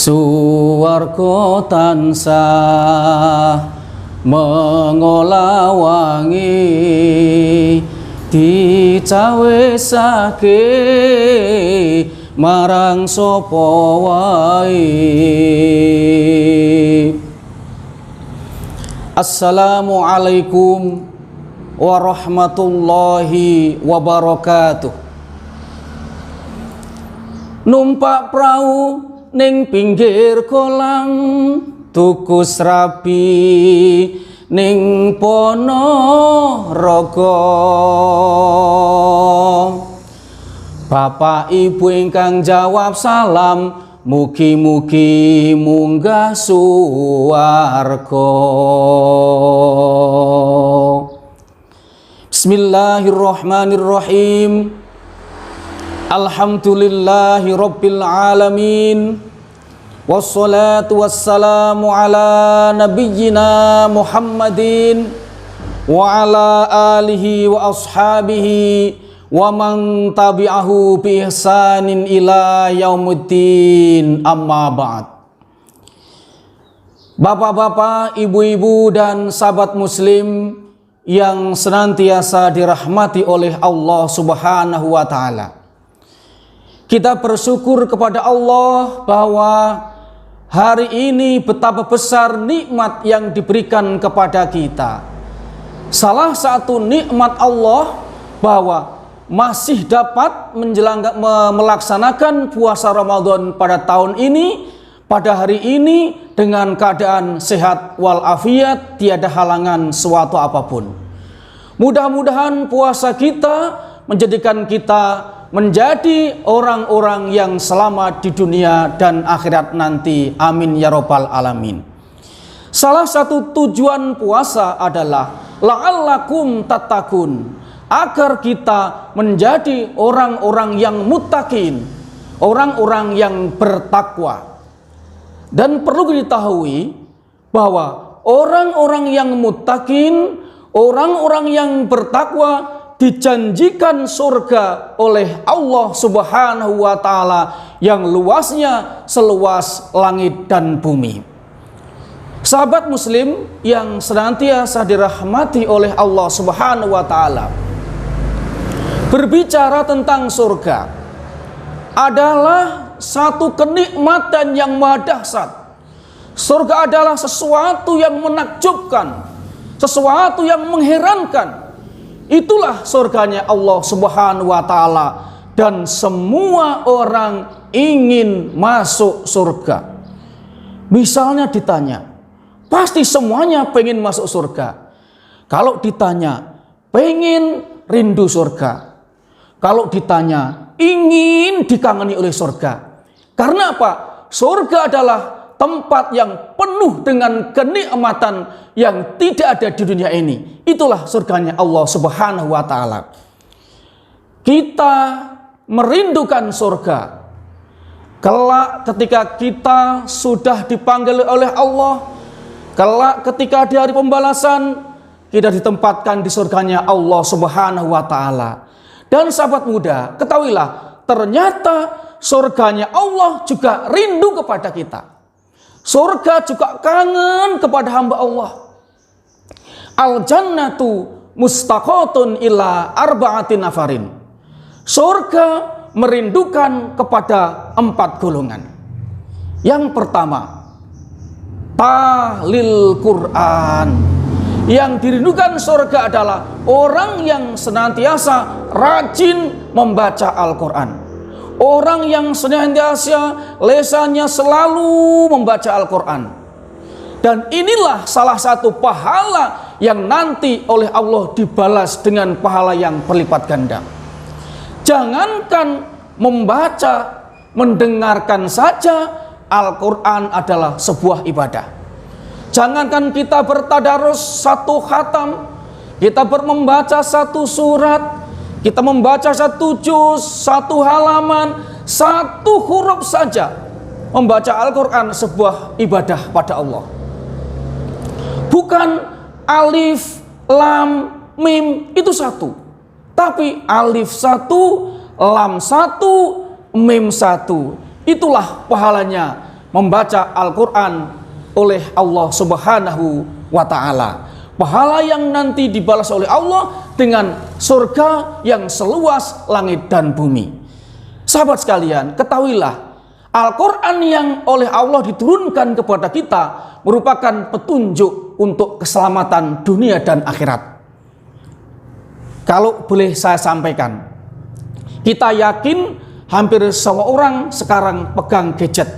Suwarga tansah mengolah wangi dicawesake marang sapa wae. Assalamualaikum warahmatullahi wabarakatuh. Numpak prau ning pinggir kolam, tuku srabi ning Ponorogo. Bapak Ibu ingkang jawab salam, mugi-mugi munggah suwarga. Bismillahirrahmanirrahim. Alhamdulillahi rabbil alamin. Wassalatu wassalamu ala nabiyyina Muhammadin wa ala alihi wa ashabihi wa man tabi'ahu bi ihsanin ila yaumuddin, amma ba'd. Bapak-bapak, ibu-ibu dan sahabat muslim yang senantiasa dirahmati oleh Allah Subhanahu wa ta'ala, kita bersyukur kepada Allah bahwa hari ini betapa besar nikmat yang diberikan kepada kita. Salah satu nikmat Allah bahwa masih dapat melaksanakan puasa Ramadan pada tahun ini, pada hari ini dengan keadaan sehat walafiat, tiada halangan suatu apapun. Mudah-mudahan puasa kita menjadikan kita menjadi orang-orang yang selamat di dunia dan akhirat nanti. Amin ya rabbal alamin. Salah satu tujuan puasa adalah la'allakum tattaqun, agar kita menjadi orang-orang yang muttaqin, orang-orang yang bertakwa. Dan perlu diketahui bahwa orang-orang yang muttaqin, orang-orang yang bertakwa dijanjikan surga oleh Allah Subhanahu wa ta'ala yang luasnya seluas langit dan bumi. Sahabat muslim yang senantiasa dirahmati oleh Allah Subhanahu wa ta'ala, berbicara tentang surga adalah satu kenikmatan yang maha dahsyat. Surga adalah sesuatu yang menakjubkan, sesuatu yang mengherankan. Itulah surganya Allah Subhanahu wa ta'ala, dan semua orang ingin masuk surga. Misalnya ditanya, pasti semuanya pengen masuk surga. Kalau ditanya, pengen rindu surga. Kalau ditanya, ingin dikangeni oleh surga. Karena apa? Surga adalah tempat yang penuh dengan kenikmatan yang tidak ada di dunia ini. Itulah surganya Allah Subhanahu wa ta'ala. Kita merindukan surga. Kelak ketika kita sudah dipanggil oleh Allah, kelak ketika di hari pembalasan, kita ditempatkan di surganya Allah Subhanahu wa ta'ala. Dan sahabat muda, ketahuilah, ternyata surganya Allah juga rindu kepada kita. Surga juga kangen kepada hamba Allah. Al-jannatu mustaqatun ila arba'ati nafarin. Surga merindukan kepada 4 golongan. Yang pertama, tahlil Quran. Yang dirindukan surga adalah orang yang senantiasa rajin membaca Al-Quran. Orang yang senantiasa lesannya selalu membaca Al-Quran. Dan inilah salah satu pahala yang nanti oleh Allah dibalas dengan pahala yang berlipat ganda. Jangankan membaca, mendengarkan saja, Al-Quran adalah sebuah ibadah. Jangankan kita bertadarus 1 khatam, kita membaca 1 surat, kita membaca 1 juz, 1 halaman, 1 huruf saja. Membaca Al-Quran sebuah ibadah pada Allah. Bukan alif, lam, mim, itu 1. Tapi alif 1, lam 1, mim 1. Itulah pahalanya membaca Al-Quran oleh Allah Subhanahu wa Ta'ala. Pahala yang nanti dibalas oleh Allah dengan surga yang seluas langit dan bumi. Sahabat sekalian, ketahuilah Al-Quran yang oleh Allah diturunkan kepada kita merupakan petunjuk untuk keselamatan dunia dan akhirat. Kalau boleh saya sampaikan, kita yakin hampir semua orang sekarang pegang gadget.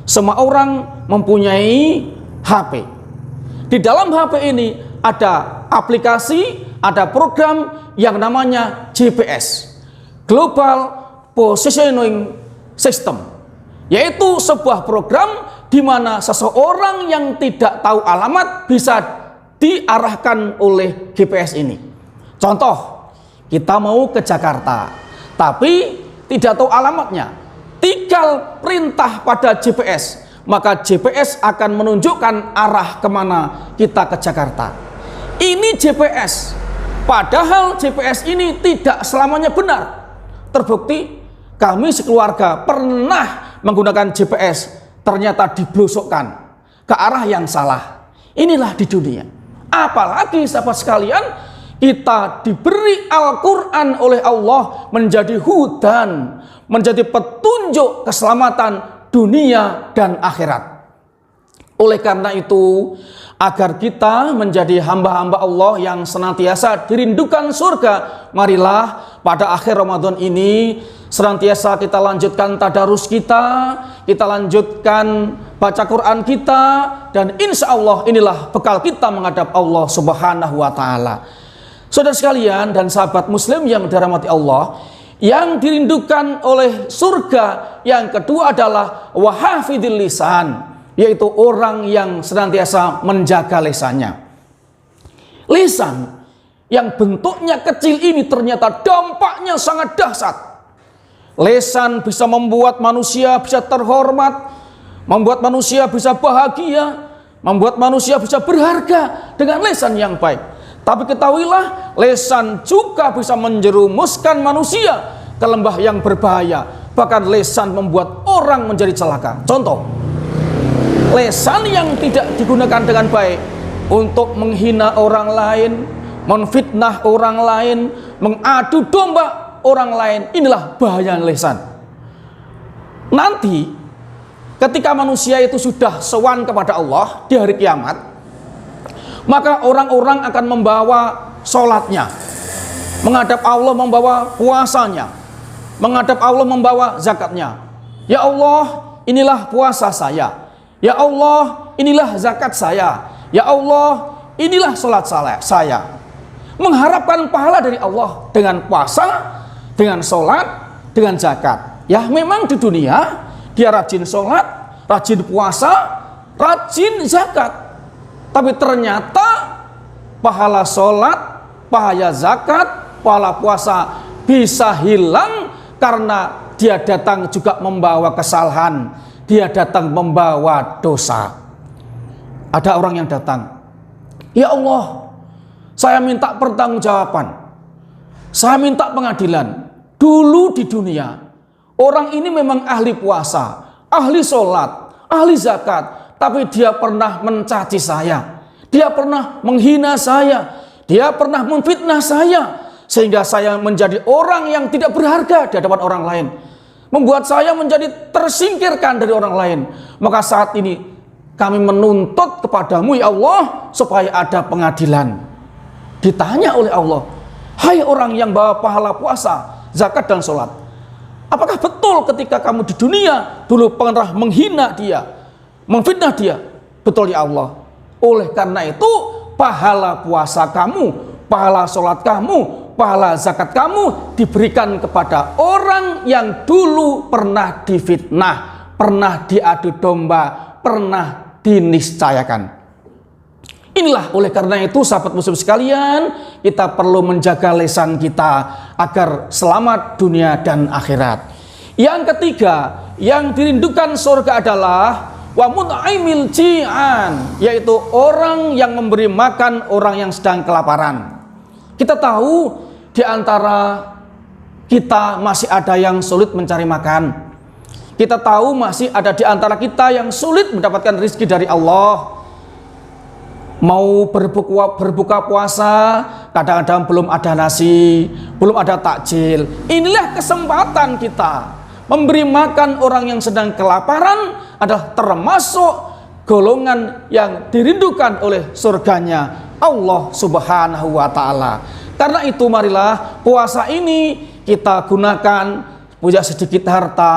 Semua orang mempunyai HP. Di dalam HP ini ada aplikasi, ada program yang namanya GPS, Global Positioning System, yaitu sebuah program di mana seseorang yang tidak tahu alamat bisa diarahkan oleh GPS ini. Contoh, kita mau ke Jakarta, tapi tidak tahu alamatnya. Tinggal perintah pada GPS, maka GPS akan menunjukkan arah kemana kita ke Jakarta. Ini GPS, padahal GPS ini tidak selamanya benar. Terbukti kami sekeluarga pernah menggunakan GPS, ternyata diblosokkan ke arah yang salah. Inilah di dunia. Apalagi sahabat sekalian, kita diberi Al-Quran oleh Allah menjadi hudan, menjadi petunjuk keselamatan dunia dan akhirat. Oleh karena itu, agar kita menjadi hamba-hamba Allah yang senantiasa dirindukan surga, marilah pada akhir Ramadan ini senantiasa kita lanjutkan tadarus kita lanjutkan baca Quran kita, dan insya Allah inilah bekal kita menghadap Allah Subhanahu wa Ta'ala. Saudara sekalian dan sahabat muslim yang dirahmati Allah, yang dirindukan oleh surga yang kedua adalah wahafidil lisan, yaitu orang yang senantiasa menjaga lisannya. Lisan yang bentuknya kecil ini ternyata dampaknya sangat dahsyat. Lisan bisa membuat manusia bisa terhormat, membuat manusia bisa bahagia, membuat manusia bisa berharga dengan lisan yang baik. Tapi ketahuilah, lisan juga bisa menjerumuskan manusia ke lembah yang berbahaya. Bahkan lisan membuat orang menjadi celaka. Contoh, lisan yang tidak digunakan dengan baik untuk menghina orang lain, menfitnah orang lain, mengadu domba orang lain, inilah bahaya lisan. Nanti ketika manusia itu sudah sowan kepada Allah di hari kiamat, maka orang-orang akan membawa sholatnya, menghadap Allah membawa puasanya, menghadap Allah membawa zakatnya. Ya Allah, inilah puasa saya. Ya Allah, inilah zakat saya. Ya Allah, inilah sholat saya. Mengharapkan pahala dari Allah dengan puasa, dengan sholat, dengan zakat. Ya memang di dunia dia rajin sholat, rajin puasa, rajin zakat. Tapi ternyata pahala sholat, pahala zakat, pahala puasa bisa hilang karena dia datang juga membawa kesalahan, dia datang membawa dosa. Ada orang yang datang, ya Allah, saya minta pertanggungjawaban, saya minta pengadilan. Dulu di dunia, orang ini memang ahli puasa, ahli sholat, ahli zakat, tapi dia pernah mencaci saya, dia pernah menghina saya, dia pernah memfitnah saya, sehingga saya menjadi orang yang tidak berharga di hadapan orang lain, membuat saya menjadi tersingkirkan dari orang lain. Maka saat ini kami menuntut kepadamu ya Allah supaya ada pengadilan. Ditanya oleh Allah, hai orang yang bawa pahala puasa, zakat dan sholat, apakah betul ketika kamu di dunia dulu pernah menghina dia, memfitnah dia? Betul ya Allah. Oleh karena itu pahala puasa kamu, pahala sholat kamu, pahala zakat kamu diberikan kepada orang yang dulu pernah difitnah, pernah diadu domba, pernah diniscayakan. Inilah oleh karena itu sahabat muslim sekalian, kita perlu menjaga lisan kita agar selamat dunia dan akhirat. Yang ketiga yang dirindukan surga adalah wa mut'imil ji'an, yaitu orang yang memberi makan orang yang sedang kelaparan. Kita tahu di antara kita masih ada yang sulit mencari makan. Kita tahu masih ada di antara kita yang sulit mendapatkan rezeki dari Allah. Mau berbuka puasa, kadang-kadang belum ada nasi, belum ada takjil. Inilah kesempatan kita. Memberi makan orang yang sedang kelaparan adalah termasuk golongan yang dirindukan oleh surganya Allah Subhanahu wa Ta'ala. Karena itu marilah puasa ini kita gunakan, punya sedikit harta,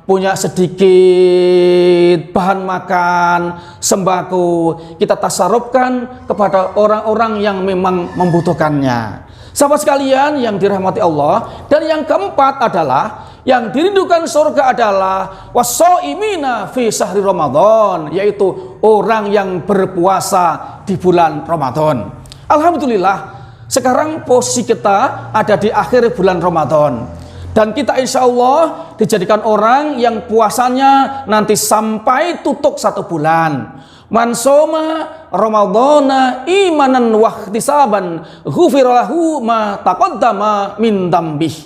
punya sedikit bahan makan, sembako, kita tasarrufkan kepada orang-orang yang memang membutuhkannya. Sahabat sekalian yang dirahmati Allah, dan yang keempat adalah yang dirindukan surga adalah washoimina fi syahri Ramadan, yaitu orang yang berpuasa di bulan Ramadan. Alhamdulillah, sekarang posisi kita ada di akhir bulan Ramadan, dan kita insya Allah dijadikan orang yang puasanya nanti sampai tutup 1 bulan. Man soma Ramadhana imanan wahtisaban ghufira lahu ma taqaddama min dambih.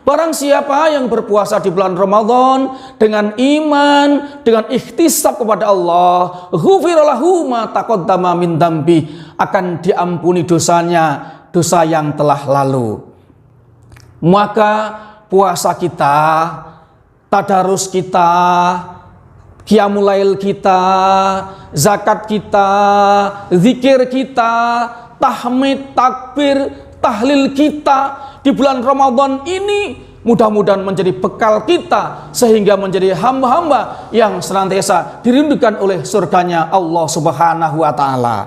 Barang siapa yang berpuasa di bulan Ramadan dengan iman, dengan ikhtisab kepada Allah, ghufira lahu ma taqaddama min dambih, akan diampuni dosanya, dosa yang telah lalu. Maka puasa kita, tadarus kita, qiyamul lail kita, zakat kita, zikir kita, tahmid, takbir, tahlil kita di bulan Ramadan ini mudah-mudahan menjadi bekal kita sehingga menjadi hamba-hamba yang senantiasa dirindukan oleh surganya Allah Subhanahu wa Ta'ala.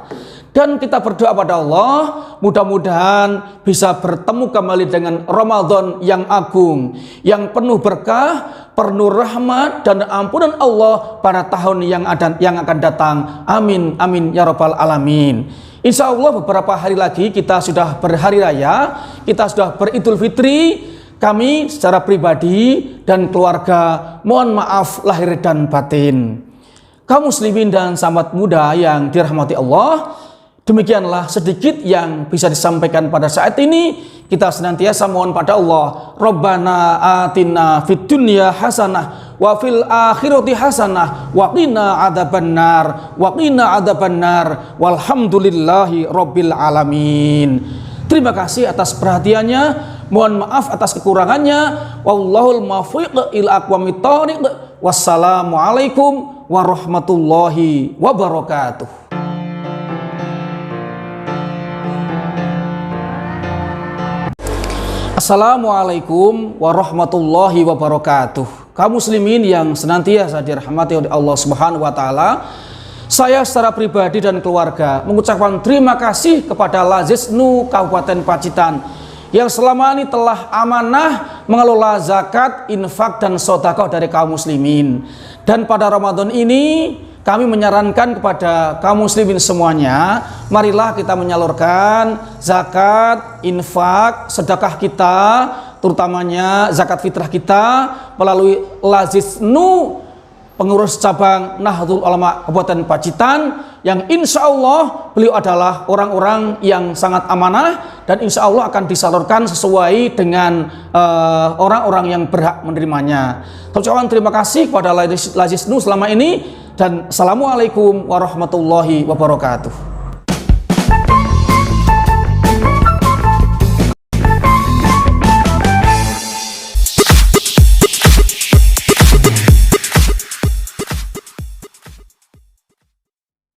Dan kita berdoa pada Allah, mudah-mudahan bisa bertemu kembali dengan Ramadan yang agung, yang penuh berkah, penuh rahmat dan ampunan Allah pada tahun yang akan datang. Amin, amin ya rabbal alamin. Insya Allah beberapa hari lagi kita sudah berhari raya, kita sudah beridul fitri. Kami secara pribadi dan keluarga mohon maaf lahir dan batin. Kaum muslimin dan sahabat muda yang dirahmati Allah, demikianlah sedikit yang bisa disampaikan pada saat ini. Kita senantiasa mohon pada Allah, Rabbana atina fid dunya hasanah wa fil akhirati hasanah wa qina adzabannar walhamdulillahi rabbil alamin. Terima kasih atas perhatiannya, mohon maaf atas kekurangannya. Wallahul muwaffiq ila aqwamit thoriq. Wassalamualaikum warahmatullahi wabarakatuh. Assalamualaikum warahmatullahi wabarakatuh. Kaum muslimin yang senantiasa dirahmati oleh Allah Subhanahu wa Ta'ala, saya secara pribadi dan keluarga mengucapkan terima kasih kepada Lazisnu Kabupaten Pacitan yang selama ini telah amanah mengelola zakat, infak dan sedekah dari kaum muslimin. Dan pada Ramadan ini kami menyarankan kepada kaum muslimin semuanya, marilah kita menyalurkan zakat, infak, sedekah kita, terutamanya zakat fitrah kita melalui Lazisnu, pengurus cabang Nahdlatul Ulama Kabupaten Pacitan, yang insya Allah beliau adalah orang-orang yang sangat amanah dan insya Allah akan disalurkan sesuai dengan orang-orang yang berhak menerimanya. Ucapan terima kasih kepada Lazisnu selama ini, dan assalamualaikum warahmatullahi wabarakatuh.